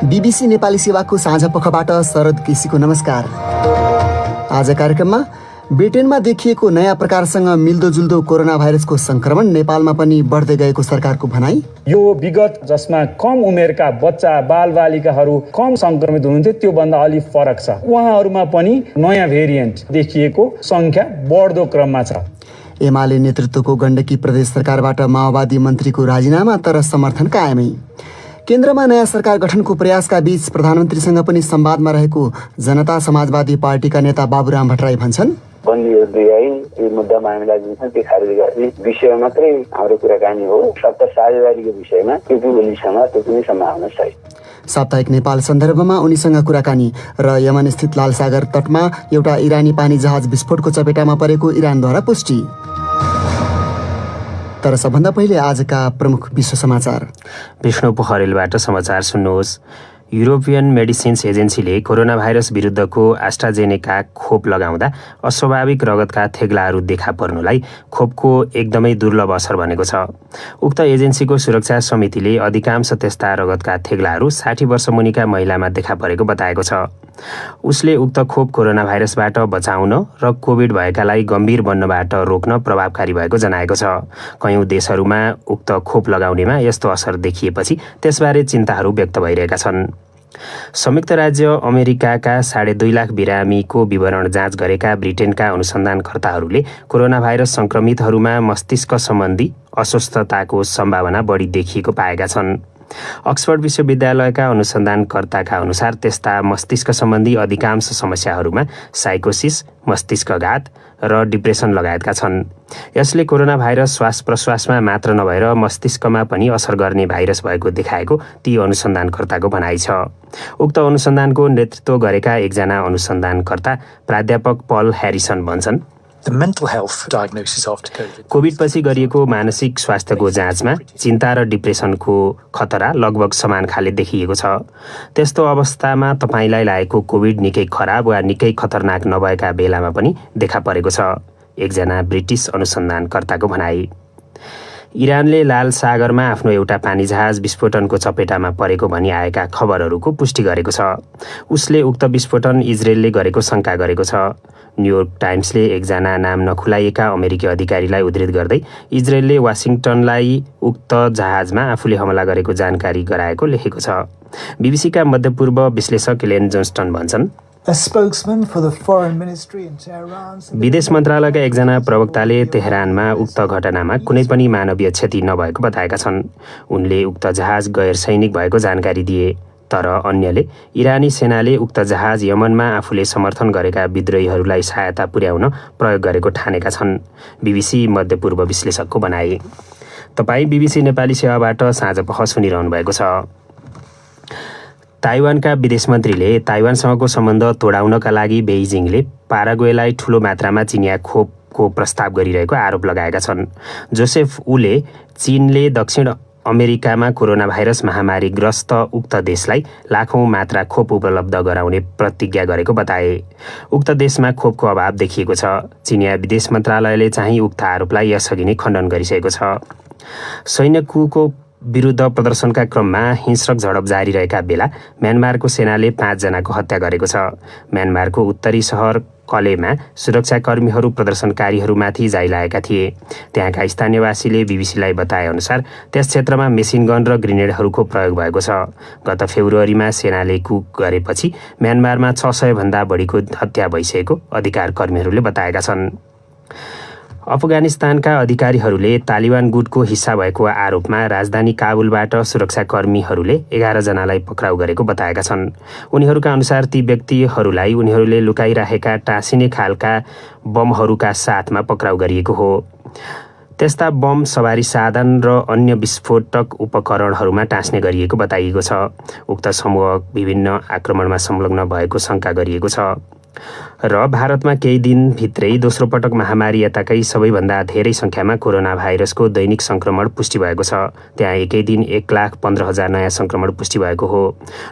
BBC Nepali सेवाको साझा पखबाट शरद केसीको नमस्कार। आज कार्यक्रममा ब्रिटेनमा देखिएको नयाँ प्रकारसँग मिल्दोजुल्दो कोरोना भाइरसको संक्रमण नेपालमा पनि बढ्दै गएको सरकारको भनाई। यो विगत जसमा कम उमेरका बच्चा बालबालिकाहरू कम संक्रमित हुनुहुन्थ्यो त्यो भन्दा अलि फरक छ। उहाँहरूमा पनि नयाँ भेरिएन्ट देखिएको संख्या बढ्दो क्रममा छ। एमाले नेतृत्वको गण्डकी प्रदेश सरकारबाट माओवादी मन्त्रीको राजीनामा तर समर्थन कायमै। केन्द्रमा नयाँ सरकार गठनको प्रयासका बीच प्रधानमन्त्रीसँग पनि संवादमा रहेको जनता समाजवादी पार्टीका नेता बाबुराम भट्टराई भन्छन्, बन्दीहरू यो मुद्दामा हामीलाई जुन छ त्यो खारेज गर्ने विषय मात्रै हाम्रो कुराकानी हो। सत्ता साझेदारीको विषयमा त्यो भोलिसम्म त्यो कुनै सम्भावना छैन। साप्ताहिक नेपाल सन्दर्भमा उनीसँग कुराकानी र यमन स्थित लालसागर तटमा एउटा इरानी पानी जहाज विस्फोटको चपेटामा परेको इरानद्वारा पुष्टि। तर सबभन्दा पहिले आजका प्रमुख विश्व समाचार। विष्णु पोखरेलबाट समाचार सुन्नुहोस्। युरोपियन मेडिसिन्स एजेन्सीले कोरोना भाइरस विरुद्धको एस्ट्राजेनेका खोप लगाउँदा अस्वाभाविक रगतका थेग्लाहरू देखा पर्नुलाई खोपको एकदमै दुर्लभ असर भनेको छ। उक्त एजेन्सीको सुरक्षा समितिले अधिकांश त्यस्ता रगतका थेग्लाहरू 60 वर्ष मुनिका महिलामा देखा परेको बताएको छ। उसले उक्त खोप कोरोना भाइरसबाट बचाउन र कोभिड भएकालाई गम्भीर बन्नबाट रोक्न प्रभावकारी भएको जनाएको छ। कयौं देशहरूमा उक्त खोप लगाउनेमा यस्तो असर देखिएपछि त्यसबारे चिन्ताहरू व्यक्त भइरहेका छन्। संयुक्त राज्य अमेरिकाका 2.5 लाख बिरामीको विवरण जाँच गरेका ब्रिटेनका अनुसन्धानकर्ताहरूले कोरोना भाइरस संक्रमितहरूमा मस्तिष्क सम्बन्धी अस्वस्थताको सम्भावना बढी देखिएको पाएका छन्। अक्सफोर्ड विश्वविद्यालयका अनुसन्धानकर्ताका अनुसार त्यस्ता मस्तिष्क सम्बन्धी अधिकांश समस्याहरूमा साइकोसिस, मस्तिष्कघात र डिप्रेसन लगायतका छन्। यसले कोरोना भाइरस श्वास प्रश्वासमा मात्र नभएर मस्तिष्कमा पनि असर गर्ने भाइरस भएको देखाएको ती अनुसन्धानकर्ताको भनाइ छ। उक्त अनुसन्धानको नेतृत्व गरेका एकजना अनुसन्धानकर्ता प्राध्यापक पल ह्यारिसन भन्छन्, कोभिडपछि गरिएको मानसिक स्वास्थ्यको जाँचमा चिन्ता र डिप्रेसनको खतरा लगभग समान खाले देखिएको छ। त्यस्तो अवस्थामा तपाईलाई लागेको कोभिड निकै खराब वा निकै खतरनाक नभएका बेलामा पनि देखा परेको छ, एकजना ब्रिटिस अनुसन्धानकर्ताको भनाई। इरानले लाल सागरमा आफ्नो एउटा पानीजहाज विस्फोटनको चपेटामा परेको भनी आएका खबरहरूको पुष्टि गरेको छ। उसले उक्त विस्फोटन इजरायलले गरेको शङ्का गरेको छ। न्युयोर्क टाइम्सले एकजना नाम नखुलाइएका अमेरिकी अधिकारीलाई उद्धृत गर्दै इजरायलले वाशिङटनलाई उक्त जहाजमा आफूले हमला गरेको जानकारी गराएको लेखेको छ। बीबीसीका मध्यपूर्व विश्लेषक एलेन जोन्स्टन भन्छन्, विदेश मन्त्रालयका एकजना प्रवक्ताले तेहरानमा उक्त घटनामा कुनै पनि मानवीय क्षति नभएको बताएका छन्। उनले उक्त जहाज गैर सैनिक भएको जानकारी दिए। तर अन्यले इरानी सेनाले उक्त जहाज यमनमा आफूले समर्थन गरेका विद्रोहीहरूलाई सहायता पुर्याउन प्रयोग गरेको ठानेका छन्। बीबीसी मध्यपूर्व विश्लेषकको भनाई। तपाईँ बीबीसी नेपाली सेवाबाट साँझ पख सुनिरहनु भएको छ। ताइवानका विदेश मन्त्रीले ताइवानसँगको सम्बन्ध तोडाउनका लागि बेइजिङले पाराग्वेलाई ठूलो मात्रामा चिनिया खोपको प्रस्ताव गरिरहेको आरोप लगाएका छन्। जोसेफ ऊले चीनले दक्षिण अमेरिकामा कोरोना भाइरस महामारीग्रस्त उक्त देशलाई लाखौं मात्रा खोप उपलब्ध गराउने प्रतिज्ञा गरेको बताए। उक्त देशमा खोपको अभाव देखिएको छ। चिनिया विदेश मन्त्रालयले चाहिँ उक्त आरोपलाई यसअघि नै खण्डन गरिसकेको छ। सैन्य कुको विरुद्ध प्रदर्शनका क्रममा हिंस्रक झडप जारी रहेका बेला म्यानमारको सेनाले 5 जनाको हत्या गरेको छ। म्यानमारको उत्तरी सहर कलेमा सुरक्षाकर्मीहरू प्रदर्शनकारीहरूमाथि जाइलाएका थिए। त्यहाँका स्थानीयवासीले बीबीसीलाई बताए अनुसार त्यस क्षेत्रमा मेसिन गन र ग्रेनेडहरूको प्रयोग भएको छ। गत फेब्रुअरीमा सेनाले कुक गरेपछि म्यानमारमा 600 भन्दा बढीको हत्या भइसकेको अधिकार कर्मीहरूले बताएका छन्। अफगानिस्तानका अधिकारीहरूले तालिबान गुटको हिस्सा भएको आरोपमा राजधानी काबुलबाट सुरक्षाकर्मीहरूले 11 जनालाई पक्राउ गरेको बताएका छन्। उनीहरूका अनुसार ती व्यक्तिहरूलाई उनीहरूले लुकाइराखेका टाँसिने खालका बमहरूका साथमा पक्राउ गरिएको हो। त्यस्ता बम सवारी साधन र अन्य विस्फोटक उपकरणहरूमा टाँस्ने गरिएको बताइएको छ। उक्त समूह विभिन्न आक्रमणमा संलग्न भएको शङ्का गरिएको छ। र भारतमा केही दिनभित्रै दोस्रो पटक महामारी यताकै सबैभन्दा धेरै सङ्ख्यामा कोरोना भाइरसको दैनिक सङ्क्रमण पुष्टि भएको छ। त्यहाँ एकै दिन 1,15,000 नयाँ सङ्क्रमण पुष्टि भएको हो।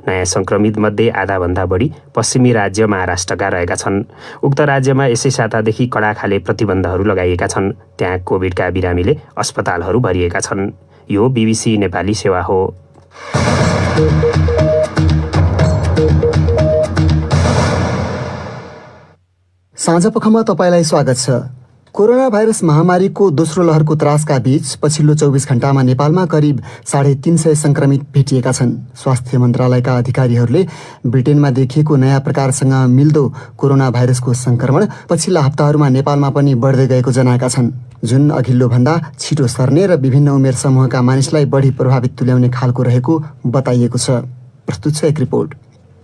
नयाँ सङ्क्रमित मध्ये आधाभन्दा बढी पश्चिमी राज्य महाराष्ट्रका रहेका छन्। उक्त राज्यमा यसै सातादेखि कडा खाले प्रतिबन्धहरू लगाइएका छन्। त्यहाँ कोभिडका बिरामीले अस्पतालहरू भरिएका छन्। यो BBC नेपाली सेवा हो। साँझपखमा तपाईँलाई स्वागत छ। कोरोना भाइरस महामारीको दोस्रो लहरको त्रासका बीच पछिल्लो 24 घण्टामा नेपालमा करिब 350 सङ्क्रमित भेटिएका छन्। स्वास्थ्य मन्त्रालयका अधिकारीहरूले ब्रिटेनमा देखिएको नयाँ प्रकारसँग मिल्दो कोरोना भाइरसको सङ्क्रमण पछिल्ला हप्ताहरूमा नेपालमा पनि बढ्दै गएको जनाएका छन्, जुन अघिल्लो भन्दा छिटो सर्ने र विभिन्न उमेर समूहका मानिसलाई बढी प्रभावित तुल्याउने खालको रहेको बताइएको छ। प्रस्तुत छ एक रिपोर्ट।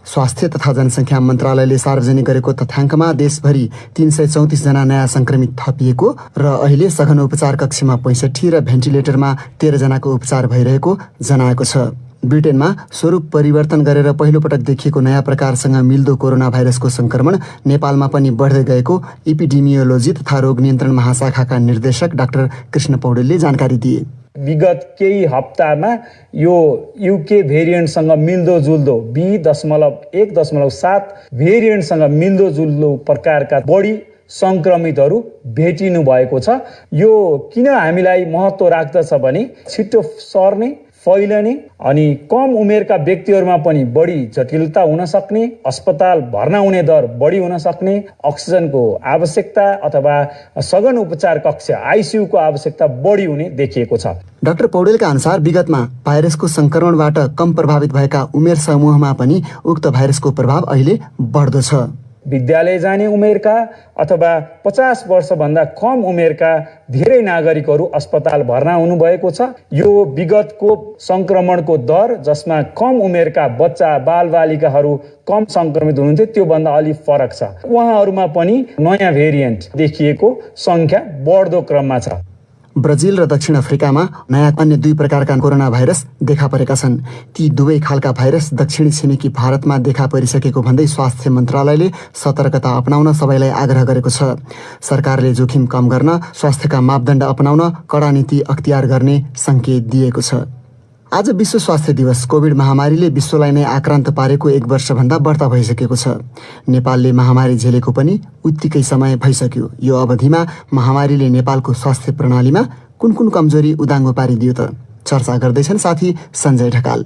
स्वास्थ्य तथा जनसङ्ख्या मन्त्रालयले सार्वजनिक गरेको तथ्याङ्कमा देशभरि 334 जना नयाँ सङ्क्रमित थपिएको र अहिले सघन उपचार कक्षमा 65 र भेन्टिलेटरमा 13 जनाको उपचार भइरहेको जनाएको छ। ब्रिटेनमा स्वरूप परिवर्तन गरेर पहिलोपटक देखिएको नयाँ प्रकारसँग मिल्दो कोरोना भाइरसको सङ्क्रमण नेपालमा पनि बढ्दै गएको एपिडेमियोलोजी तथा रोग नियन्त्रण महाशाखाका निर्देशक डाक्टर कृष्ण पौडेलले जानकारी दिए। विगत केही हप्तामा यो युके भेरिएन्टसँग मिल्दोजुल्दो B.1.7 भेरिएन्टसँग मिल्दोजुल्दो प्रकारका बढी सङ्क्रमितहरू भेटिनु भएको छ। यो किन हामीलाई महत्त्व राख्दछ भने छिटो सर्ने, फैलने अनि कम उमेरका व्यक्तिहरूमा पनि बढी जटिलता हुन सक्ने, अस्पताल भर्ना हुने दर बढी हुन सक्ने, अक्सिजनको आवश्यकता अथवा सघन उपचार कक्ष ICU को आवश्यकता बढी हुने देखिएको छ। डाक्टर पौडेलका अनुसार विगतमा भाइरसको सङ्क्रमणबाट कम प्रभावित भएका उमेर समूहमा पनि उक्त भाइरसको प्रभाव अहिले बढ्दो छ। विद्यालय जाने उमेरका अथवा 50 वर्षभन्दा कम उमेरका धेरै नागरिकहरू अस्पताल भर्ना हुनुभएको छ। यो विगतको सङ्क्रमणको दर जसमा कम उमेरका बच्चा बालबालिकाहरू कम सङ्क्रमित हुनुहुन्थ्यो त्योभन्दा अलि फरक छ। उहाँहरूमा पनि नयाँ भेरिएन्ट देखिएको सङ्ख्या बढ्दो क्रममा छ। ब्राजिल र दक्षिण अफ्रिकामा नयाँ अन्य 2 प्रकारका कोरोना भाइरस देखा परेका छन्। ती दुवै खालका भाइरस दक्षिणी छिमेकी भारतमा देखा परिसकेको भन्दै स्वास्थ्य मन्त्रालयले सतर्कता अपनाउन सबैलाई आग्रह गरेको छ। सरकारले जोखिम कम गर्न स्वास्थ्यका मापदण्ड अपनाउन कडा नीति अख्तियार गर्ने सङ्केत दिएको छ। आज विश्व स्वास्थ्य दिवस। कोभिड महामारीले विश्वलाई नै आक्रान्त पारेको 1 वर्षभन्दा बढ्ता भइसकेको छ। नेपालले महामारी झेलेको पनि उत्तिकै समय भइसक्यो। यो अवधिमा महामारीले नेपालको स्वास्थ्य प्रणालीमा कुन कमजोरी उदाङ्गो पारिदियो त? चर्चा गर्दैछन् साथी सञ्जय ढकाल।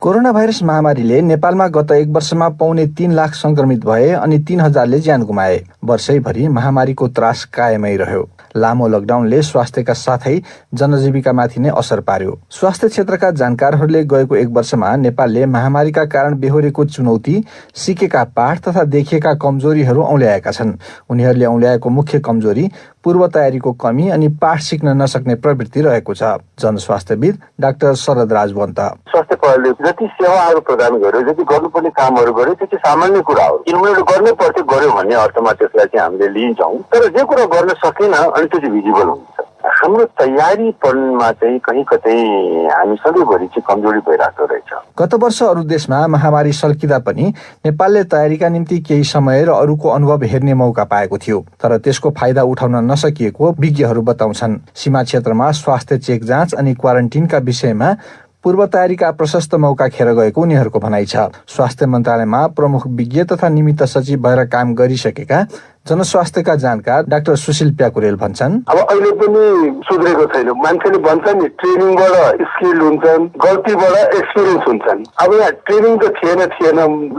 कोरोना भाइरस महामारीले नेपालमा गत 1 वर्षमा 3.25 लाख सङ्क्रमित भए अनि 3,000ले ज्यान गुमाए। वर्षैभरि महामारीको त्रास कायमै रह्यो। लामो लकडाउनले स्वास्थ्यका साथै जनजीविकामाथि नै असर पार्यो। स्वास्थ्य क्षेत्रका जानकारहरूले गएको 1 वर्षमा नेपालले महामारीका कारण बेहोरेको चुनौती, सिकेका पाठ तथा देखिएका कमजोरीहरू औल्याएका छन्। उनीहरूले औल्याएको मुख्य कमजोरी पूर्व तयारीको कमी अनि पाठ सिक्न नसक्ने प्रवृत्ति रहेको छ। जनस्वास्थ्यविद डाक्टर शरद राजवन्त। स्वास्थ्य प्रणालीले जति सेवाहरू प्रदान गर्यो, जति गर्नुपर्ने कामहरू गर्यो, त्यो चाहिँ सामान्य कुरा हो। किनभने गर्नै पर्थ्यो, गर्यो भन्ने अर्थमा त्यसलाई चाहिँ हामीले लिन्छौँ। तर जे कुरा गर्न सकेन अनि त्यो चाहिँ भिजिबल हुन्छ। हाम्रो तयारीपनमा चाहिँ कहीँ कतै हामी सधैँभरि चाहिँ कमजोरी भइरहेको रहेछ। गत वर्ष अरू देशमा महामारी सल्किँदा पनि नेपालले तयारीका निम्ति केही समय र अरूको अनुभव हेर्ने मौका पाएको थियो। तर त्यसको फाइदा उठाउन नसकिएको विज्ञहरू बताउँछन्। सीमा क्षेत्रमा स्वास्थ्य चेक जाँच अनि क्वारेन्टिनका विषयमा पूर्व तयारीका प्रशस्त मौका खेर गएको उनीहरूको भनाइ छ। स्वास्थ्य मन्त्रालयमा प्रमुख विज्ञ तथा निमित्त सचिव भएर काम गरिसकेका जनस्वास्थ्यका जानकार डाक्टर सुशील प्याकुरेल भन्छन्, अब अहिले पनि सुध्रेको छैन। मान्छेले भन्छ नि ट्रेनिङबाट स्किल हुन्छन्, गल्तीबाट एक्सपिरियन्स हुन्छन्। अब यहाँ ट्रेनिङ त थिएन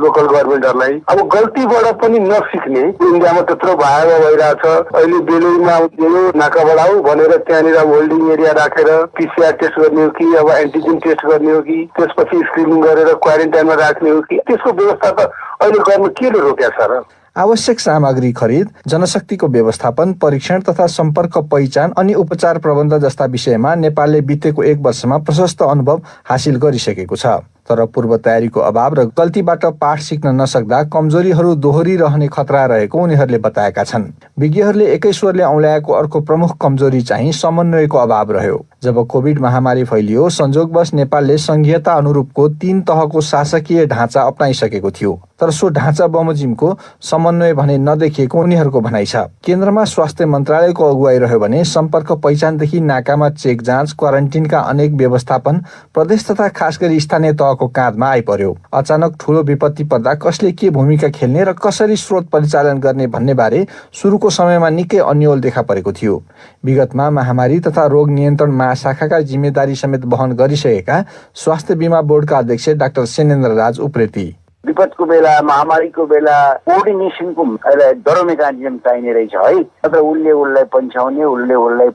लोकल गभर्मेन्टहरूलाई। अब गल्तीबाट पनि नसिक्ने इन्डियामा त्यत्रो भयावह भइरहेछ। अहिले बेलुरमा यो नाका बढाऊ भनेर त्यहाँनिर होल्डिङ एरिया राखेर PCR टेस्ट गर्ने हो कि अब एन्टिजेन टेस्ट गर्ने हो कि त्यसपछि स्क्रिनिङ गरेर क्वारेन्टाइनमा राख्ने हो कि त्यसको व्यवस्था त अहिले गर्न केले रोक्या छ र? आवश्यक सामग्री खरिद, जनशक्तिको व्यवस्थापन, परीक्षण तथा सम्पर्क पहिचान अनि उपचार प्रबन्ध जस्ता विषयमा नेपालले बितेको 1 वर्षमा प्रशस्त अनुभव हासिल गरिसकेको छ। तर पूर्व तयारीको अभाव र गल्तीबाट पाठ सिक्न नसक्दा कमजोरीहरू दोहोरिरहने खतरा रहेको उनीहरूले बताएका छन्। विज्ञहरूले एकै स्वरले औल्याएको अर्को प्रमुख कमजोरी चाहिँ समन्वयको अभाव रह्यो। जब कोभिड महामारी फैलियो, संजोगवश नेपालले संघीयता अनुरूपको 3 तहको शासकीय ढाँचा अपनाइसकेको थियो। तर सो ढाँचा बमोजिमको समन्वय भने नदेखिएको उनीहरूको भनाइ छ। केन्द्रमा स्वास्थ्य मन्त्रालयको अगुवाई रह्यो भने सम्पर्क पहिचानदेखि नाकामा चेक जाँच, क्वारेन्टिनका अनेक व्यवस्थापन प्रदेश तथा खास गरी स्थानीय तहको काँधमा आइपर्यो। अचानक ठूलो विपत्ति पर्दा कसले के भूमिका खेल्ने र कसरी स्रोत परिचालन गर्ने भन्ने बारे सुरुको समयमा निकै अन्यल देखा परेको थियो। विगतमा महामारी तथा रोग नियन्त्रण महाशाखाका जिम्मेदारी समेत वहन गरिसकेका स्वास्थ्य बीमा बोर्डका अध्यक्ष डाक्टर सेनेन्द्र राज उप्रेती, विपदको बेला, महामारीको बेला कोअर्डिनेसनको एउटा दरो मेकानिजम चाहिने रहेछ है। नत्र उसलाई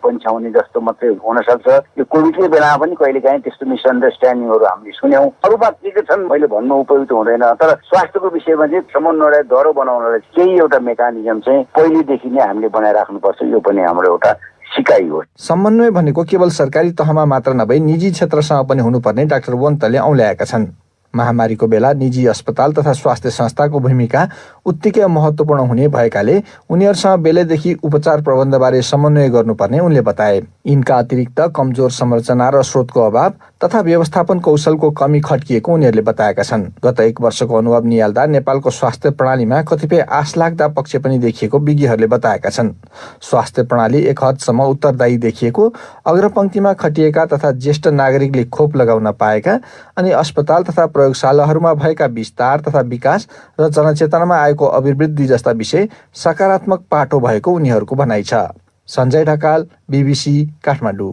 पन्छाउने जस्तो मात्रै हुन सक्छ। यो कोभिडकै बेलामा पनि कहिलेकाहीँ त्यस्तो मिसअन्डरस्ट्यान्डिङहरू हामीले सुन्यौँ। अरूमा के छन् मैले भन्नु उपयुक्त हुँदैन, तर स्वास्थ्यको विषयमा चाहिँ समन्वय दरो बनाउनलाई केही एउटा मेकानिजम चाहिँ पहिलेदेखि नै हामीले बनाइराख्नुपर्छ। यो पनि हाम्रो एउटा सिकाइ हो। समन्वय भनेको केवल सरकारी तहमा मात्र नभई निजी क्षेत्रसँग पनि हुनुपर्ने डाक्टर वन्तले औल्याएका छन्। महामारीको बेला निजी अस्पताल तथा स्वास्थ्य संस्थाको भूमिका उत्तिकै महत्त्वपूर्ण हुने भएकाले उनीहरूसँग बेलैदेखि उपचार प्रबन्धबारे समन्वय गर्नुपर्ने उनले बताए। यिनका अतिरिक्त कमजोर संरचना र स्रोतको अभाव तथा व्यवस्थापन कौशलको कमी खट्किएको उनीहरूले बताएका छन्। गत 1 वर्षको अनुभव निहाल्दा नेपालको स्वास्थ्य प्रणालीमा कतिपय आशलाग्दा पक्ष पनि देखिएको विज्ञहरूले बताएका छन्। स्वास्थ्य प्रणाली एक हदसम्म उत्तरदायी देखिएको, अग्रपङ्क्तिमा खटिएका तथा ज्येष्ठ नागरिकले खोप लगाउन पाएका अनि अस्पताल तथा प्रयोगशालाहरूमा भएका विस्तार तथा विकास र जनचेतनामा आएको अभिवृद्धि जस्ता विषय सकारात्मक पाटो भएको उनीहरूको भनाइ छ। सञ्जय ढकाल, BBC, काठमाडौँ।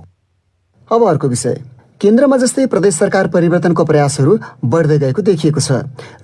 अब अर्को विषय। केन्द्रमा जस्तै प्रदेश सरकार परिवर्तनको प्रयासहरू बढ्दै गएको देखिएको छ।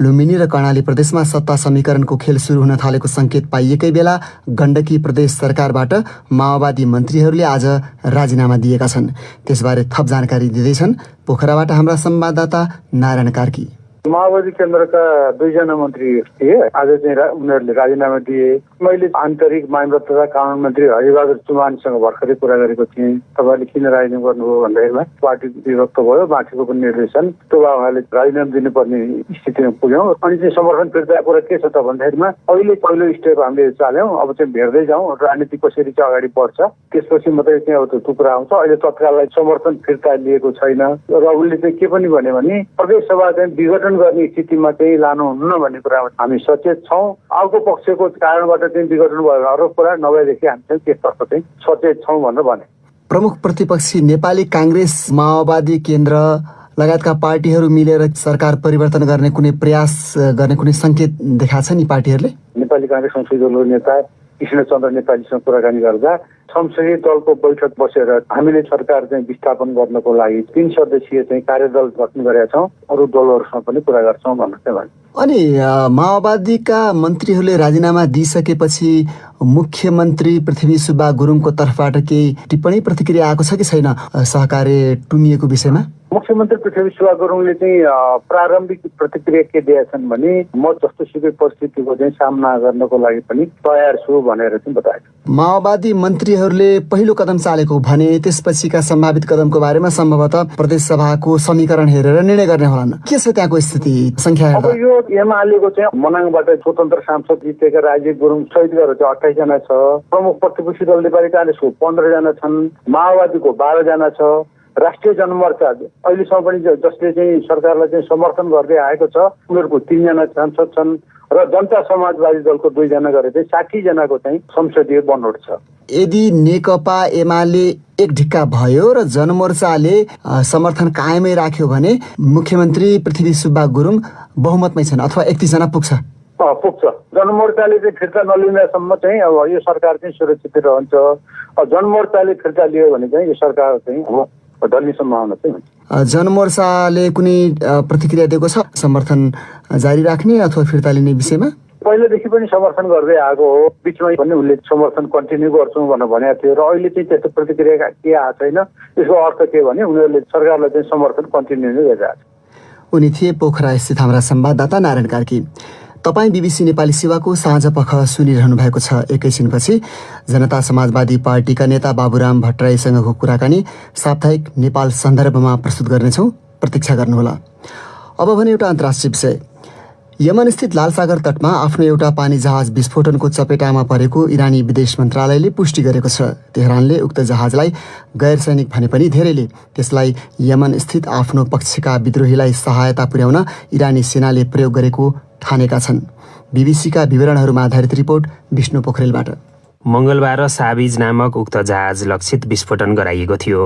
लुम्बिनी र कर्णाली प्रदेशमा सत्ता समीकरणको खेल सुरु हुन थालेको संकेत पाइएकै बेला गण्डकी प्रदेश सरकारबाट माओवादी मन्त्रीहरूले आज राजीनामा दिएका छन्। त्यसबारे थप जानकारी दिँदैछन् पोखराबाट हाम्रा संवाददाता नारायण कार्की। माओवादी केन्द्रका 2 जना मन्त्री थिए, आज चाहिँ उनीहरूले राजीनामा दिए। मैले आन्तरिक मामला तथा कानुन मन्त्री हरिबहादुर चुमानसँग भर्खरै कुरा गरेको थिएँ। तपाईँले किन राजीनामा गर्नुभयो भन्दाखेरिमा पार्टी विभक्त भयो, माथिको पनि निर्देशन, त्यो उहाँले राजीनामा दिनुपर्ने स्थितिमा पुग्यौँ। अनि चाहिँ समर्थन फिर्ता कुरा के छ त भन्दाखेरिमा अहिले पहिलो स्टेप हामीले चाल्यौँ, अब चाहिँ भेट्दै जाउँ, राजनीति कसरी चाहिँ अगाडि बढ्छ त्यसपछि मात्रै चाहिँ अब त्यो कुरा आउँछ। अहिले तत्काललाई समर्थन फिर्ता लिएको छैन र उसले चाहिँ के पनि भन्यो भने प्रदेश सभा चाहिँ विघटन गर्ने स्थितिमा चाहिँ लानुहुन्न भन्ने कुरामा हामी सचेत छौँ। अर्को पक्षको कारणबाट चाहिँ विघटन भएको अरू कुरा नभएदेखि हामी चाहिँ त्यसतर्फ चाहिँ सचेत छौँ भनेर भने। प्रमुख प्रतिपक्षी नेपाली काङ्ग्रेस, माओवादी केन्द्र लगायतका पार्टीहरू मिलेर सरकार परिवर्तन गर्ने कुनै प्रयास गर्ने कुनै संकेत देखाएको छ नि पार्टीहरूले? नेपाली काङ्ग्रेस संसदीय दलको नेता कृष्णचन्द्र नेपालीसँग कुराकानी गर्दा संसदीय दलको बैठक बसेर हामीले सरकार चाहिँ विस्थापन गर्नको लागि 3 सदस्यीय चाहिँ कार्यदल गठन गरेका छौँ, अरू दलहरूसँग पनि कुरा गर्छौँ भनेर चाहिँ भने। अनि माओवादीका मन्त्रीहरूले राजीनामा दिइसकेपछि मुख्यमन्त्री पृथ्वी सुब्बा गुरुङको तर्फबाट केही टिप्पणी प्रतिक्रिया आएको छ कि छैन सहकार्य टुङ्गिएको विषयमा? मुख्यमन्त्री पृथ्वी सुब्बा गुरुङले चाहिँ प्रारम्भिक प्रतिक्रिया के दिएछन् भने म जस्तो सुकै परिस्थितिको चाहिँ सामना गर्नको लागि पनि तयार छु भनेर चाहिँ बताएको। माओवादी मन्त्रीहरूले पहिलो कदम चालेको भने त्यसपछिका सम्भावित कदमको बारेमा सम्भवतः प्रदेश सभाको समीकरण हेरेर निर्णय गर्ने होलान्। के छ त्यहाँको स्थिति संख्या? अब यो एमालेको चाहिँ मनाङबाट स्वतन्त्र सांसद जितेका राजीव गुरुङ सहित गरेर चाहिँ 28 जना छ। प्रमुख प्रतिपक्षी दल नेपाली काङ्ग्रेसको 15 जना छन्, माओवादीको 12 जना छ, राष्ट्रिय जनमोर्चा अहिलेसम्म पनि जसले चाहिँ सरकारलाई चाहिँ समर्थन गर्दै आएको छ उनीहरूको 3 जना सांसद छन् र जनता समाजवादी दलको 2 जना गरेर चाहिँ 60 जनाको चाहिँ संसदीय बनोट छ। यदि नेकपा एमाले एक ढिक्का भयो र जनमोर्चाले समर्थन कायमै राख्यो भने मुख्यमन्त्री पृथ्वी सुब्बा गुरुङ बहुमतमै छन् अथवा 31 जना पुग्छ? पुग्छ। जनमोर्चाले चाहिँ फिर्ता नलिँदासम्म चाहिँ अब यो सरकार चाहिँ सुरक्षित रहन्छ। जनमोर्चाले फिर्ता लियो भने चाहिँ यो सरकार चाहिँ ढल्ने सम्भावना चाहिँ हुन्छ। जनमोर्चाले कुनै प्रतिक्रिया दिएको छ समर्थन जारी राख्ने अथवा फिर्ता लिने विषयमा? पहिलेदेखि पनि समर्थन गर्दै आएको हो, बिचमा पनि उसले समर्थन कन्टिन्यू गर्छौँ भनेर भनेको थियो र अहिले चाहिँ त्यस्तो प्रतिक्रिया के आएको छैन। यसको अर्थ के भने उनीहरूले सरकारलाई चाहिँ समर्थन कन्टिन्यू नै गरिरहेको छ। उनी थिए पोखरा स्थित हाम्रा संवाददाता नारायण कार्की। तपाईँ BBC नेपाली सेवाको साँझ पख सुनिरहनु भएको छ। एकैछिनपछि जनता समाजवादी पार्टीका नेता बाबुराम भट्टराईसँगको कुराकानी साप्ताहिक नेपाल सन्दर्भमा प्रस्तुत गर्नेछौँ, प्रतीक्षा गर्नुहोला। अब भने एउटा अन्तर्राष्ट्रिय विषय। यमन स्थित लालसागर तटमा आफ्नो एउटा पानी जहाज विस्फोटनको चपेटामा परेको इरानी विदेश मन्त्रालयले पुष्टि गरेको छ। तेहरानले उक्त जहाजलाई गैर सैनिक भने पनि धेरैले त्यसलाई यमन स्थित आफ्नो पक्षका विद्रोहीलाई सहायता पुर्याउन इरानी सेनाले प्रयोग गरेको ठानेका छन्। बीबीसीका विवरणहरूमा आधारित रिपोर्ट विष्णु पोखरेलबाट। मङ्गलबार साबिज नामक उक्त जहाज लक्षित विस्फोटन गराइएको थियो।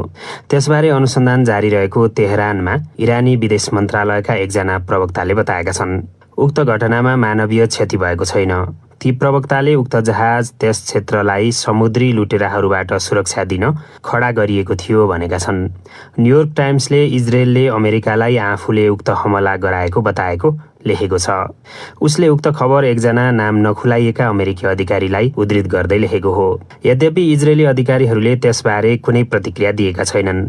त्यसबारे अनुसन्धान जारी रहेको तेहरानमा इरानी विदेश मन्त्रालयका एकजना प्रवक्ताले बताएका छन्। उक्त घटनामा मानवीय क्षति भएको छैन। ती प्रवक्ताले उक्त जहाज त्यस क्षेत्रलाई समुद्री लुटेराहरूबाट सुरक्षा दिन खडा गरिएको थियो भनेका छन्। न्युयोर्क टाइम्सले इजरायलले अमेरिकालाई आफूले उक्त हमला गराएको बताएको लेखेको छ। उसले उक्त खबर एकजना नाम नखुलाइएका अमेरिकी अधिकारीलाई उद्धृत गर्दै लेखेको हो। यद्यपि इजरायली अधिकारीहरूले त्यसबारे कुनै प्रतिक्रिया दिएका छैनन्।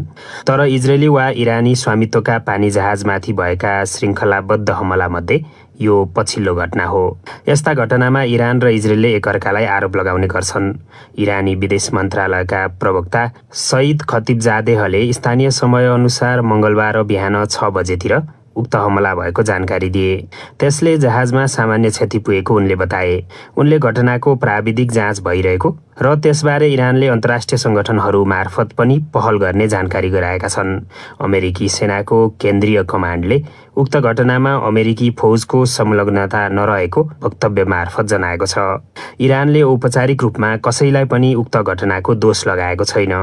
तर इजरायली वा इरानी स्वामित्वका पानी जहाजमाथि भएका श्रृङ्खलाबद्ध हमलामध्ये यो पछिल्लो घटना हो। यस्ता घटनामा इरान र इजरायलले एकअर्कालाई आरोप लगाउने गर्छन्। इरानी विदेश मन्त्रालयका प्रवक्ता सईद खतिबजादेहले स्थानीय समयअनुसार मङ्गलबार बिहान 6 बजेतिर उक्त हमला भएको जानकारी दिए। त्यसले जहाजमा सामान्य क्षति पुगेको उनले बताए। उनले घटनाको प्राविधिक जाँच भइरहेको र त्यसबारे इरानले अन्तर्राष्ट्रिय सङ्गठनहरू मार्फत पनि पहल गर्ने जानकारी गराएका छन्। अमेरिकी सेनाको केन्द्रीय कमान्डले उक्त घटनामा अमेरिकी फौजको संलग्नता नरहेको वक्तव्य मार्फत जनाएको छ। इरानले औपचारिक रूपमा कसैलाई पनि उक्त घटनाको दोष लगाएको छैन।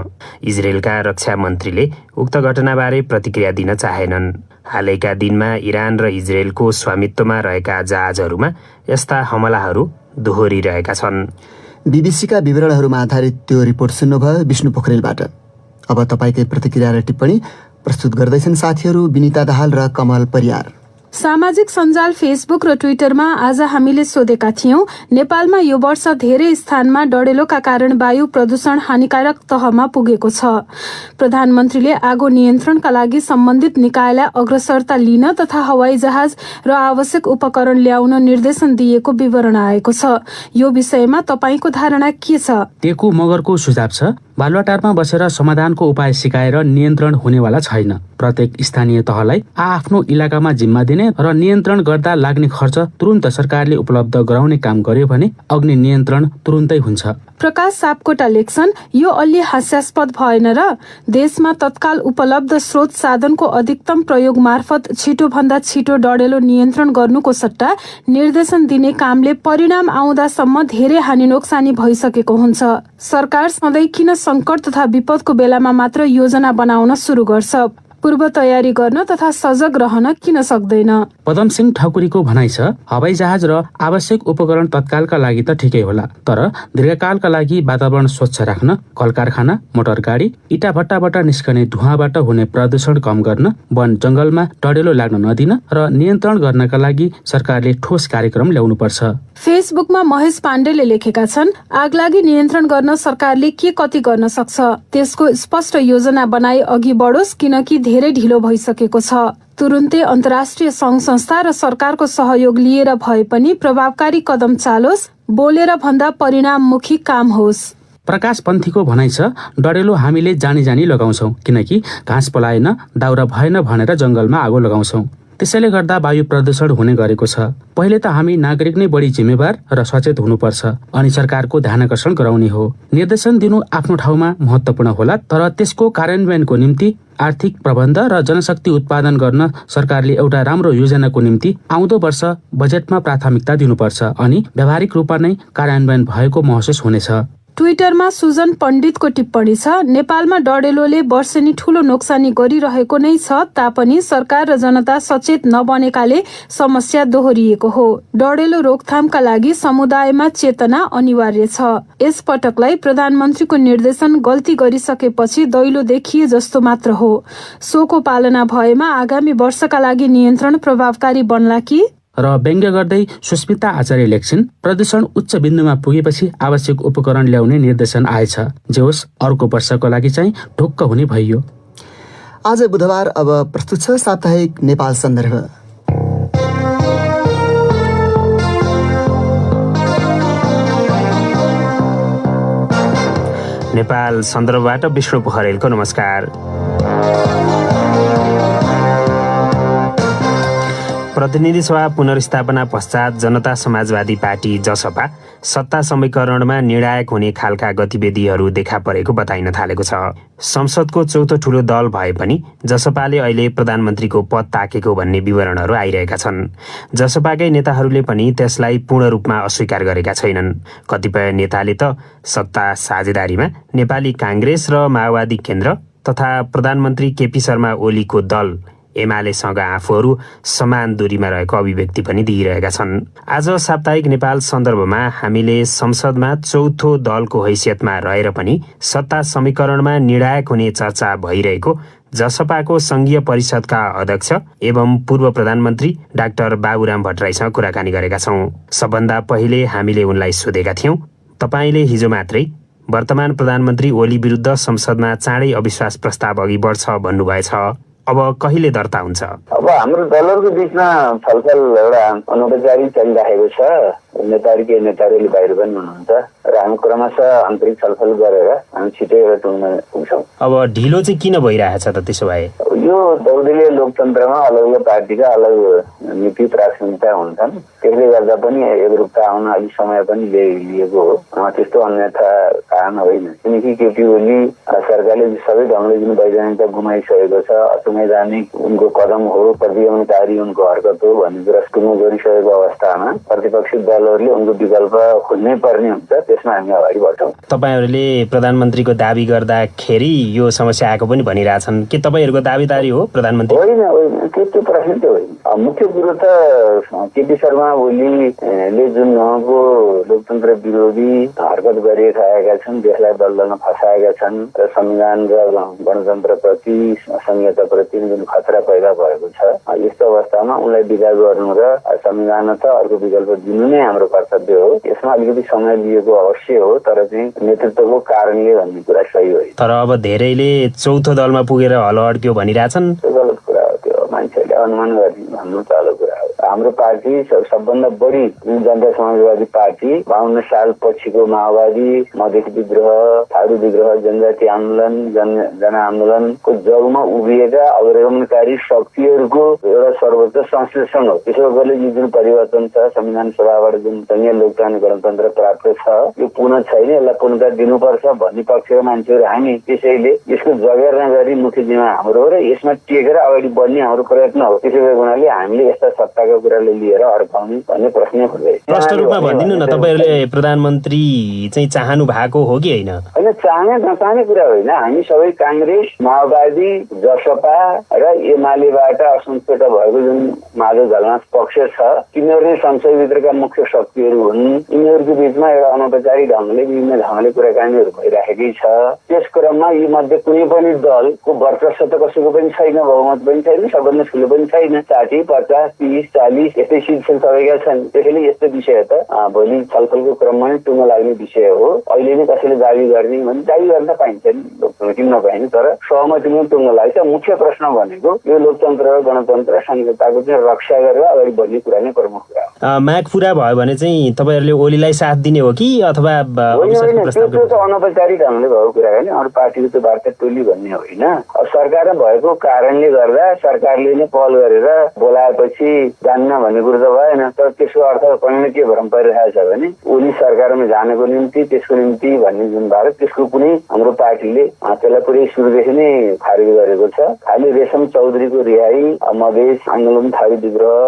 इजरायलका रक्षा मन्त्रीले उक्त घटनाबारे प्रतिक्रिया दिन चाहेनन्। हालैका दिनमा इरान र इजरायलको स्वामित्वमा रहेका जहाजहरूमा यस्ता हमलाहरू दोहोरिरहेका छन्। बीबीसीका विवरणहरूमा आधारित त्यो रिपोर्ट सुन्नुभयो विष्णु पोखरेलबाट। अब तपाईँकै प्रतिक्रिया र टिप्पणी प्रस्तुत गर्दैछन् साथीहरू विनिता दाहाल र कमल परियार। सामाजिक सञ्जाल फेसबुक र ट्विटरमा आज हामीले सोधेका थियौं, नेपालमा यो वर्ष धेरै स्थानमा डढेलोका कारण वायु प्रदूषण हानिकारक तहमा पुगेको छ। प्रधानमन्त्रीले आगो नियन्त्रणका लागि सम्बन्धित निकायलाई अग्रसरता लिन तथा हवाई जहाज र आवश्यक उपकरण ल्याउन निर्देशन दिएको विवरण आएको छ। यो विषयमा तपाईको धारणा के छ? टेकु मगरको सुझाव छ, बालुवाटारमा बसेर समाधानको उपाय सिकाएर नियन्त्रण हुनेवाला छैन। प्रत्येक स्थानीय तहलाई आफ्नो इलाकामा जिम्मा दिने र नियन्त्रण गर्दा लाग्ने खर्च तुरुन्त सरकारले उपलब्ध गराउने काम गर्यो भने अग्नि नियन्त्रण तुरुन्तै हुन्छ। प्रकाश सापकोटा लेख्छन्, यो अलि हास्यास्पद भएन र? देशमा तत्काल उपलब्ध स्रोत साधनको अधिकतम प्रयोग मार्फत छिटोभन्दा छिटो डढेलो नियन्त्रण गर्नुको सट्टा निर्देशन दिने कामले परिणाम आउँदासम्म धेरै हानि नोक्सानी भइसकेको हुन्छ। सरकार सधैँ किन संकट तथा विपदको बेलामा मात्र योजना बनाउन सुरु गर्छ? पूर्व तयारी गर्न तथा सजग रहन किन सक्दैन? पदम सिंह ठकुरीको भनाइ छ, हवाई जहाज र आवश्यक उपकरण तत्कालका लागि त ठिकै होला, तर दीर्घकालका लागि वातावरण स्वच्छ राख्न, कल कारखाना, मोटर गाडी, इटा भट्टाबाट निस्कने धुवाँबाट हुने प्रदूषण कम गर्न, वन जंगलमा डढेलो लाग्न नदिन र नियन्त्रण गर्नका लागि सरकारले ठोस कार्यक्रम ल्याउनुपर्छ। फेसबुकमा महेश पाण्डेले लेखेका छन्, आगलागी नियन्त्रण गर्न सरकारले के कति गर्न सक्छ? त्यसको स्पष्ट योजना बनाई अघि बढोस्, किनकि धेरै ढिलो भइसकेको छ। तुरुन्तै अन्तर्राष्ट्रिय सङ्घ संस्था र सरकारको सहयोग लिएर भए पनि प्रभावकारी कदम चालोस्, बोलेर भन्दा परिणाममुखी काम होस्। प्रकाश पन्थीको भनाइ छ, डढेलो हामीले जानी जानी लगाउँछौं, किनकि घाँस पलाएन, दाउरा भएन भनेर जंगलमा आगो लगाउँछौं। त्यसैले गर्दा वायु प्रदूषण हुने गरेको छ। पहिले त हामी नागरिक नै बढी जिम्मेवार र सचेत हुनुपर्छ अनि सरकारको ध्यानकर्षण गराउने हो। निर्देशन दिनु आफ्नो ठाउँमा महत्त्वपूर्ण होला, तर त्यसको कार्यान्वयनको निम्ति आर्थिक प्रबन्ध र जनशक्ति उत्पादन गर्न सरकारले एउटा राम्रो योजनाको निम्ति आउँदो वर्ष बजेटमा प्राथमिकता दिनुपर्छ अनि व्यावहारिक रूपमा नै कार्यान्वयन भएको महसुस हुनेछ। ट्विटरमा सुजन पण्डितको टिप्पणी छ, नेपालमा डढेलोले वर्षेनी ठूलो नोक्सानी गरिरहेको नै छ तापनि सरकार र जनता सचेत नबनेकाले समस्या दोहोरिएको हो। डढेलो रोकथामका लागि समुदायमा चेतना अनिवार्य छ। यस पटकलाई प्रधानमन्त्रीको निर्देशन गल्ती गरिसकेपछि दैलो देखिए जस्तो मात्र हो। सोको पालना भएमा आगामी वर्षका लागि नियन्त्रण प्रभावकारी बन्ला कि? र व्यङ्ग्य गर्दै सुस्मिता आचार्य लेख्छिन्, प्रदूषण उच्च बिन्दुमा पुगेपछि आवश्यक उपकरण ल्याउने निर्देशन आएछ, जे होस् अर्को वर्षको लागि चाहिँ ढुक्क हुने भइयो। आज बुधबार अब प्रस्तुत छ साप्ताहिक नेपाल सन्दर्भ। नेपाल सन्दर्भबाट विष्णु पोखरेलको नमस्कार। प्रतिनिधि सभा पुनर्स्थापना पश्चात जनता समाजवादी पार्टी जसपा सत्ता समीकरणमा निर्णायक हुने खालका गतिविधिहरू देखा परेको बताइन थालेको छ। संसदको चौथो ठूलो दल भए पनि जसपाले अहिले प्रधानमन्त्रीको पद ताकेको भन्ने विवरणहरू आइरहेका छन्। जसपाकै नेताहरूले पनि त्यसलाई पूर्ण रूपमा अस्वीकार गरेका छैनन्। कतिपय नेताले त सत्ता साझेदारीमा नेपाली काङ्ग्रेस र माओवादी केन्द्र तथा प्रधानमन्त्री केपी शर्मा ओलीको दल एमालेसँग आफूहरू समान दूरीमा रहेको अभिव्यक्ति पनि दिइरहेका छन्। आज साप्ताहिक नेपाल सन्दर्भमा हामीले संसदमा चौथो दलको हैसियतमा रहेर पनि सत्ता समीकरणमा निर्णायक हुने चर्चा भइरहेको जसपाको संघीय परिषदका अध्यक्ष एवं पूर्व प्रधानमन्त्री डाक्टर बाबुराम भट्टराईसँग कुराकानी गरेका छौँ। सबभन्दा पहिले हामीले उनलाई सोधेका थियौँ, तपाईँले हिजो मात्रै वर्तमान प्रधानमन्त्री ओली विरुद्ध संसदमा चाँडै अविश्वास प्रस्ताव अघि बढ्छ भन्नुभएछ, अब कहिले दर्ता हुन्छ? अब हाम्रो दलहरूको बिचमा छलफल एउटा अनौपचारिक चलिरहेको छ। नेताहरूले बाहिर पनि हुनुहुन्छ र हामी क्रमशः आन्तरिक छलफल गरेर हामी छिटै एउटा टुङ्गोमा पुग्छौँ। अब ढिलो चाहिँ किन भइरहेछ त त्यसो भए? यो बहुदलीय लोकतन्त्रमा अलग अलग पार्टीका अलग नीति प्राथमिकता हुन्छन्, त्यसले गर्दा पनि एकरूपता आउन अलिक समय पनि लिएको हो। त्यस्तो अन्यथा कारण होइन, किनकि केपी ओली सरकारले सबै ढङ्गले जुन वैधानिकता गुमाइसकेको छ, असंवैधानिक उनको कदम हो, प्रतिगमनकारी उनको हरकत हो भन्ने कुरा सुरु गरिसकेको अवस्थामा प्रतिपक्षी दलहरूले उनको विकल्प खोज्नै पर्ने हुन्छ। त्यसमा हामी अगाडि बढ्छौँ। तपाईँहरूले प्रधानमन्त्रीको दाबी गर्दाखेरि यो समस्या आएको पनि भनिरहेछन्, के तपाईँहरूको दाबीदारी हो प्रधानमन्त्री? होइन, त्यो प्रश्न त होइन। मुख्य कुरो त केपी शर्मा ओलीले जुन उहाँको लोकतन्त्र विरोधी हरकत गरिरहेका छन्, देशलाई दलदलमा फसाएका छन् र संविधान र गणतन्त्रप्रति संहिताप्रति जुन खतरा पैदा भएको छ, यस्तो अवस्थामा उनलाई विदा गर्नु र संविधान छ अर्को विकल्प दिनु नै हाम्रो कर्तव्य हो। यसमा अलिकति समय लिएको अवश्य हो, तर चाहिँ नेतृत्वको कारणले भन्ने कुरा सही होइन। तर अब धेरैले चौथो दलमा पुगेर हलो अड्क्यो भनिरहेछन्। गलत कुरा हो, त्यो मान्छेले अनुमान गर्ने भन्नु चालु कुरा हो। हाम्रो पार्टी सबभन्दा बढी जनता समाजवादी पार्टी 52 साल पछिको माओवादी, मधेसी विद्रोह, थारू विद्रोह, जनजाति आन्दोलन, जनआन्दोलनको जगमा उभिएका अवरोधनकारी शक्तिहरूको एउटा सर्वोच्च संश्लेषण हो। त्यसो गर्दै जुन परिवर्तन छ, संविधान सभाबाट जुन संघीय लोकतान्त्रिक गणतन्त्र प्राप्त छ, यो पुनः छैन, यसलाई पूर्णता दिनुपर्छ भन्ने पक्षका मान्छेहरू हामी। त्यसैले यसको जगेर नगरी मुख्य जिम्मा हाम्रो हो र यसमा टेकेर अगाडि बढ्ने हाम्रो प्रयत्न हो। त्यसो भएको हुनाले हामीले यस्ता सत्ताको कुराले लिएर अड्काउने भन्ने प्रश्न हुँदैन। प्रष्ट रूपमा भनिदिनु न, तपाईँहरूले प्रधानमन्त्री चाहिँ चाहनु भएको हो कि होइन? होइन, चाहने नचाहने कुरा होइन। हामी सबै काङ्ग्रेस, माओवादी, जसपा र एमालेबाट असन्तुष्ट भएको जुन माधव झलनाथ पक्ष छ, तिनीहरू नै संसदभित्रका मुख्य शक्तिहरू हुन्। यिनीहरूको बिचमा एउटा अनौपचारिक ढङ्गले विभिन्न ढङ्गले कुराकानीहरू भइराखेकै छ। त्यस क्रममा यी मध्ये कुनै पनि दलको वर्चस्व त कसैको पनि छैन, बहुमत पनि छैन, सबभन्दा ठुलो पनि छैन। 60, 50, 30, 40 यस्तै सिट सबैका छन्। त्यसैले यस्तो विषय त भोलि छलफलको क्रममा नै टुङ्गो लाग्ने विषय हो। अहिले नै कसैले दाबी गर्ने भने दाबी गर्न पाइन्छ नि, किन नपाइने, तर सहमतिमा टुङ्गो लाग्छ। मुख्य प्रश्न भनेको यो लोकतन्त्र र गणतन्त्र संहिताको चाहिँ रक्षा गरेर अगाडि बढ्ने कुरा नै प्रमुख कुरा हो। माग पुरा भयो भने चाहिँ तपाईँहरूले ओलीलाई साथ दिने हो कि अथवा त्यो त अनौपचारिक ढङ्गले भएको कुरा होइन। अरू पार्टीको त्यो वार्ता टोली भन्ने होइन। अब सरकारमा भएको कारणले गर्दा सरकारले नै पहल गरेर बोलाएपछि जान्न भन्ने कुरो त भएन। तर त्यसको अर्थ कहिले के भरम परिरहेको छ भने ओली सरकारमा जानको निम्ति, त्यसको निम्ति भन्ने जुन भयो त्यसको कुनै हाम्रो पार्टीले त्यसलाई पुरै सुरुदेखि नै खारिज गरेको छ। खालि रेशम चौधरीको रिहाई, मधेस आन्दोलन, थारू विद्रोह,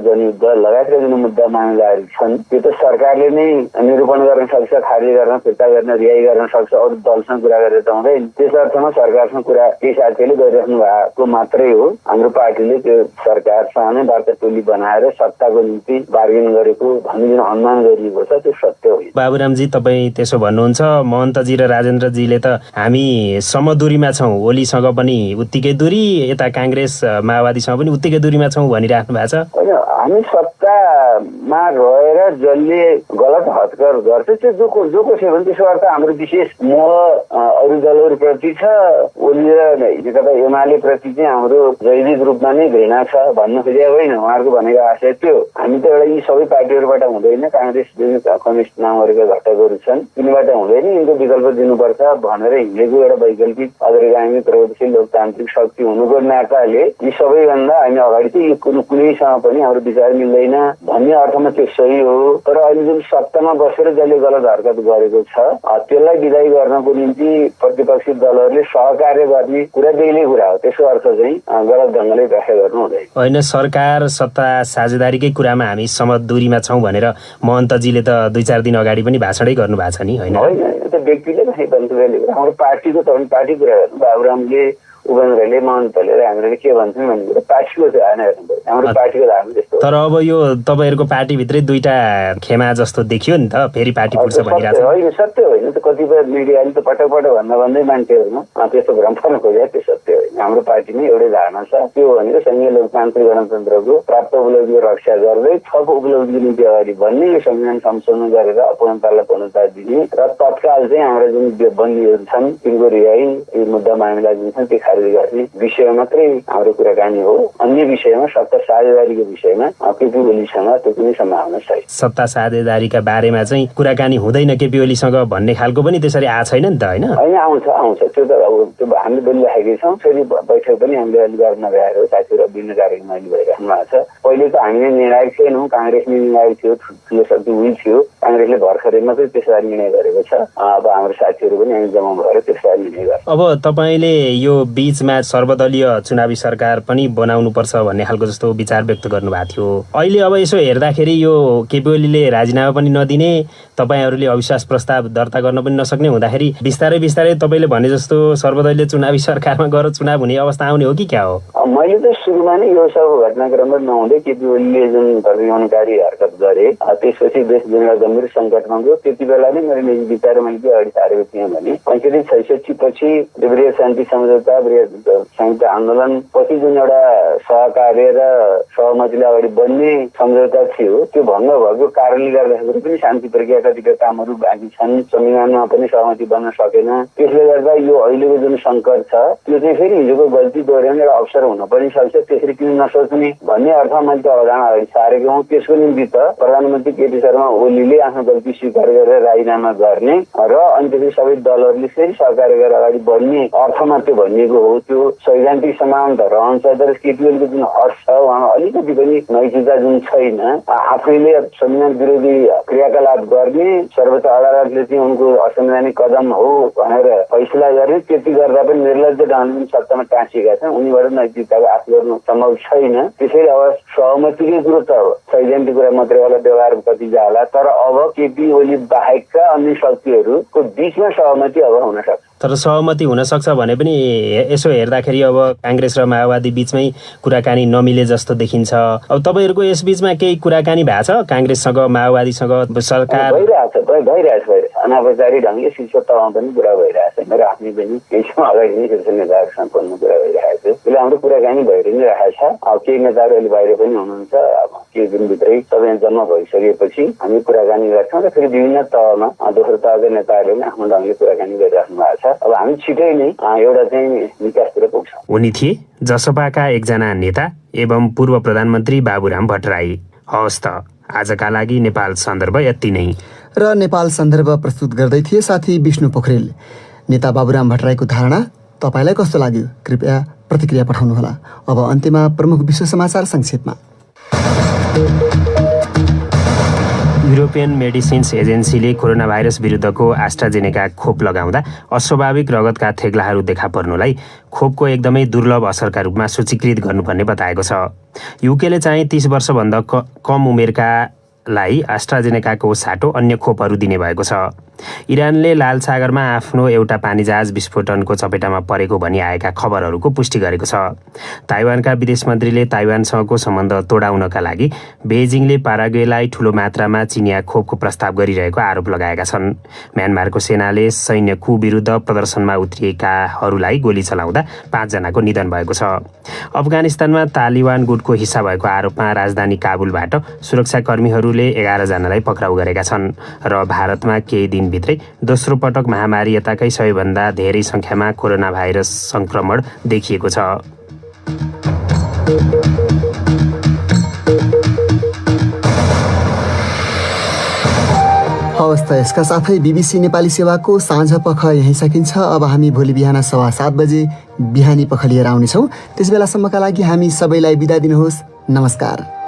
जनयुद्ध लगायतका जुन मुद्दा मामिलाहरू छन् त्यो त सरकारले नै निरूपण गर्न सक्छ, खारिज गर्न, फिर्ता गर्न, रिहाई गर्न सक्छ। अरू दलसँग कुरा गरेर त हुँदैन। त्यस अर्थमा सरकारसँग कुरा केही साथीहरूले गरिराख्नु भएको मात्रै हो। हाम्रो पार्टीले त्यो सरकारसँग नै वार्ता टोली बनाएर सत्ताको निम्ति बार्गेन गरेको भन्ने जुन अनुमान गरिएको छ त्यो सत्य होइन। बाबुरामजी, तपाईँ त्यसो भन्नुहुन्छ। महन्तजी र राजेन्द्रजीले त हामी समदूरीमा छौँ, ओलीसँग पनि उत्तिकै दूरी, यता काङ्ग्रेस माओवादीसँग पनि उत्तिकै दूरीमा छौँ भनिराख्नु भएको छ। होइन, हामी सत्तामा मा रहेर जसले गलत हतकर गर्छ त्यो जो कसै भने त्यसो अर्थ हाम्रो विशेष मोह अरू दलहरूप्रति छ। ओली र नेकपा एमाले प्रति चाहिँ हाम्रो जैविक रूपमा नै घृणा छ भन्न खोजेको होइन। उहाँहरूको भनेको आशय त्यो हामी त एउटा यी सबै पार्टीहरूबाट हुँदैन, काङ्ग्रेस जुन कम्युनिस्ट नामहरूका घटकहरू छन् तिनीबाट हुँदैन, यिनको विकल्प दिनुपर्छ भनेर हिँडेको एउटा वैकल्पिक अग्रगामी प्रगतिशील लोकतान्त्रिक शक्ति हुनुको नाताले यी सबैभन्दा हामी अगाडि चाहिँ यो कुनैसँग पनि हाम्रो विचार मिल्दैन भन्ने अर्थमा त्यो सही हो। तर अहिले जुन सत्तामा बसेर जसले गलत हरकत गरेको छ त्यसलाई विदाई गर्नको निम्ति प्रतिपक्षी दलहरूले सहकार्य गर्ने कुरा बेग्लै कुरा हो। त्यसको अर्थ चाहिँ गलत ढङ्गले व्याख्या गर्नु हुँदैन। होइन, सरकार सत्ता साझेदारीकै कुरामा हामी सहमत दूरीमा छौँ भनेर महन्तजीले त 2-4 दिन अगाडि पनि भाषणै गर्नु भएको छ नि, होइन? त्यो व्यक्तिले पनि बन्धुले हाम्रो पार्टीको त पार्टी कुरा गर्नु बाबुरामले उपेन्द्रले महन्तले हामीहरूले के भन्छौँ भन्ने कुरा पार्टीको चाहिँ होइन हेर्नु हाम्रो पार्टीको धारणा त्यस्तो। तर अब यो तपाईँहरूको पार्टीभित्रै 2टा खेमा जस्तो देखियो नि त, फेरि पार्टी पुग्छ भनिरहेको छ। होइन, सत्य होइन। त कतिपय मिडियाले त पटक भन्दै मान्छेहरूमा त्यस्तो भ्रम पार्न खोजे, त्यो सत्य होइन। हाम्रो पार्टीमा एउटै धारणा छ, त्यो भनेको संघीय लोकतान्त्रिक गणतन्त्रको प्राप्त उपलब्धिको रक्षा गर्दै थप उपलब्धिको निम्ति अगाडि बढ्ने, यो संविधान संशोधन गरेर अपनतालाई पूर्णता दिने र तत्काल चाहिँ हाम्रा जुन बन्दीहरू छन् तिनको रिहाई, यो मुद्दा मामिला जुन छन् त्यो खारेज गर्ने विषय मात्रै हाम्रो कुराकानी हो। अन्य विषयमा सत्ता साझेदारीको विषयमा केपी ओलीसँग त्यो कुनै सम्भावना छैन। सत्ता साझेदारीका बारेमा चाहिँ कुराकानी हुँदैन केपी ओलीसँग भन्ने खालको पनि त्यसरी आएको छैन नि त, होइन? होइन, आउँछ त्यो त त्यो हामीले बोलिराखेकै छौँ। फेरि बैठक पनि हामीले अलि गर्न नभएर साथीहरू विभिन्न कार्यक्रम अहिले भइराख्नु भएको छ। पहिले त हामीले निर्णायक थिएनौँ, काङ्ग्रेस निर्णायक थियो, ठुलो शक्ति उही थियो। काङ्ग्रेसले भर्खरै मात्रै त्यसलाई निर्णय गरेको छ। अब हाम्रो साथीहरू पनि हामी जम्मा भएर त्यसलाई निर्णय गर्छ। अब तपाईँले यो बीचमा सर्वदलीय चुनावी सरकार पनि बनाउनुपर्छ भन्ने खालको जस्तो विचार व्यक्त गर्नुभएको थियो। अहिले अब यसो हेर्दाखेरि यो केपी ओलीले राजीनामा पनि नदिने, तपाईँहरूले अविश्वास प्रस्ताव दर्ता गर्न पनि नसक्ने हुँदाखेरि बिस्तारै बिस्तारै तपाईँले भने जस्तो सर्वदलीय चुनावी सरकारमा गएर चुनाव हुने अवस्था आउने हो कि क्या हो? मैले त सुरुमा नै यो सब घटनाक्रममा नहुँदै केपी ओलीले जुन प्रतिगमनकारी हरकत गरे त्यसपछि देश जुन गम्भीर सङ्कटमा गयो त्यति बेला नै मेरो निजी विचार मैले के अगाडि सारेको थिएँ भने 1966 पछि बृहत शान्ति सम्झौता, बृहत संयुक्त आन्दोलन पछि जुन एउटा सहकार्य र सहमतिले अगाडि बढ्ने सम्झौता थियो त्यो भङ्ग भएको कारणले गर्दाखेरि पनि शान्ति प्रक्रिया कतिपय कामहरू बाँकी छन्, संविधानमा पनि सहमति बन्न सकेन। त्यसले गर्दा यो अहिलेको जुन सङ्कट छ त्यो चाहिँ फेरि हिजोको गल्ती दोहोऱ्याउने एउटा अवसर हुन पनि सक्छ, त्यसरी किन नसोच्ने भन्ने अर्थमा मैले त्यो अवधारणा अगाडि सारेको हुँ। त्यसको निम्ति त प्रधानमन्त्री केपी शर्मा ओलीले आफ्नो गल्ती स्वीकार गरेर राजीनामा गर्ने र अनि त्यसपछि सबै दलहरूले फेरि सहकार्य गरेर अगाडि बढ्ने अर्थमा त्यो भनिएको हो। त्यो सैद्धान्तिक समानता रहन्छ, तर केपी ओलीको जुन हट छ उहाँमा अलिकति पनि नैतिकता जुन छैन, आफैले संविधान विरोधी क्रियाकलाप गर्ने, सर्वोच्च अदालतले चाहिँ उनको असंवैधानिक कदम हो भनेर फैसला गर्ने, त्यति गर्दा पनि निर्लज्ज ढङ्गले सत्तामा टाँसिएका छन्, उनीबाट नैतिकताको आश गर्नु सम्भव छैन। त्यसैले अब सहमतिकै कुरो त हो, सैद्धान्तिक कुरा मात्रै होला, व्यवहार कति जाला, तर अब केपी ओली बाहेकका अन्य शक्तिहरूको बिचमा सहमति अब हुन सक्छ। तर सहमति हुन सक्छ भने पनि यसो हेर्दाखेरि अब काङ्ग्रेस र माओवादी बीचमै कुराकानी नमिले जस्तो देखिन्छ। अब तपाईँहरूको यस बीचमा केही कुराकानी भएको छ काङ्ग्रेससँग माओवादीसँग? सरकार भइरहेछ अनौपचारिक ढङ्गले शीर्ष तहमा पनि कुरा भइरहेछ। मेरो आफ्नै पनि केही समय अगाडि नै शीर्ष नेताहरूसँग पनि कुरा भइरहेको थियो। त्यसले हाम्रो कुराकानी भइरहि नै रहेछ। अब केही नेताहरू अहिले बाहिर पनि हुनुहुन्छ। अब केही दिनभित्रै सबै जम्मा भइसकेपछि हामी कुराकानी गर्छौँ र फेरि विभिन्न तहमा दोस्रो तहका नेताहरूले पनि आफ्नो ढङ्गले कुराकानी गरिराख्नु भएको छ। अब हामी छिटै नै एउटा चाहिँ विकासतिर पुग्छौँ। उनी थिए जसपाका एकजना नेता एवं पूर्व प्रधानमन्त्री बाबुराम भट्टराई। हवस् त, आजका लागि नेपाल सन्दर्भ यति नै। र नेपाल सन्दर्भ प्रस्तुत गर्दै थिए साथी विष्णु पोखरेल। नेता बाबुराम भट्टराईको धारणा तपाईँलाई कस्तो लाग्यो? कृपया प्रतिक्रिया पठाउनुहोला। अब अन्त्यमा प्रमुख विश्व समाचार संक्षेपमा। युरोपियन मेडिसिन्स एजेन्सीले कोरोना भाइरस विरुद्धको एस्ट्राजेनेका खोप लगाउँदा अस्वाभाविक रगतका थेग्लाहरू देखा पर्नुलाई खोपको एकदमै दुर्लभ असरका रूपमा सूचीकृत गर्नुपर्ने बताएको छ। युकेले चाहिँ 30 वर्षभन्दा कम उमेरकालाई एस्ट्राजेनेकाको साटो अन्य खोपहरू दिने भएको छ। इरानले लाल सागरमा आफ्नो एउटा पानीजहाज विस्फोटनको चपेटामा परेको भनी आएका खबरहरूको पुष्टि गरेको छ। ताइवानका विदेश मन्त्रीले ताइवानसँगको सम्बन्ध तोडाउनका लागि बेजिङले पाराग्वेलाई ठूलो मात्रामा चिनिया खोपको प्रस्ताव गरिरहेको आरोप लगाएका छन्। म्यानमारको सेनाले सैन्य कु विरुद्ध प्रदर्शनमा उत्रिएकाहरूलाई गोली चलाउँदा 5 जनाको निधन भएको छ। अफगानिस्तानमा तालिबान गुटको हिस्सा भएको आरोपमा राजधानी काबुलबाट सुरक्षाकर्मीहरूले 11 जनालाई पक्राउ गरेका छन् र भारतमा केही दिनभित्रै दोस्रो पटक महामारी यताकै सबैभन्दा धेरै संख्यामा कोरोना भाइरस संक्रमण देखिएको छ। हवस् त यसका साथै BBC नेपाली सेवाको साँझ पख यहीँ सकिन्छ। अब हामी भोलि बिहान 7:15 बजे बिहानी पख लिएर आउनेछौँ। त्यसबेलासम्मका लागि हामी सबैलाई बिदा दिनुहोस्। नमस्कार।